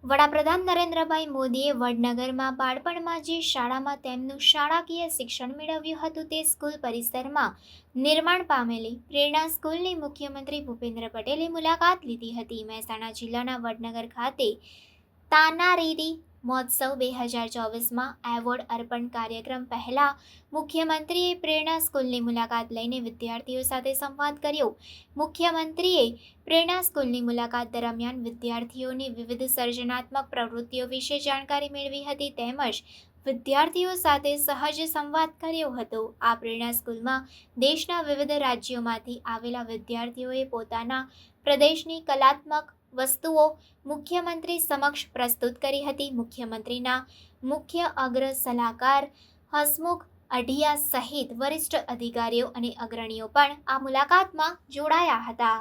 વડાપ્રધાન નરેન્દ્રભાઈ મોદીએ વડનગરમાં બાળપણમાં જે શાળામાં તેમનું શાળાકીય શિક્ષણ મેળવ્યું હતું તે સ્કૂલ પરિસરમાં નિર્માણ પામેલી પ્રેરણા સ્કૂલની મુખ્યમંત્રી ભૂપેન્દ્ર પટેલે મુલાકાત લીધી હતી। મહેસાણા જિલ્લાના વડનગર ખાતે તાનારીરી મહોત્સવ 2024માં એવોર્ડ અર્પણ કાર્યક્રમ પહેલા મુખ્યમંત્રીએ પ્રેરણા સ્કૂલની મુલાકાત લઈને વિદ્યાર્થીઓ સાથે સંવાદ કર્યો। મુખ્યમંત્રીએ પ્રેરણા સ્કૂલની મુલાકાત દરમિયાન વિદ્યાર્થીઓની વિવિધ સર્જનાત્મક પ્રવૃત્તિઓ વિશે જાણકારી મેળવી હતી તેમજ વિદ્યાર્થીઓ સાથે સહજ સંવાદ કર્યો હતો। આ પ્રેરણા સ્કૂલમાં દેશના વિવિધ રાજ્યોમાંથી આવેલા વિદ્યાર્થીઓએ પોતાના પ્રદેશની કલાત્મક વસ્તુઓ મુખ્યમંત્રી સમક્ષ પ્રસ્તુત કરી હતી। મુખ્યમંત્રીના મુખ્ય અગ્ર સલાહકાર હસમુખ અઢિયા સહિત વરિષ્ઠ અધિકારીઓ અને અગ્રણીઓ પણ આ મુલાકાતમાં જોડાયા હતા।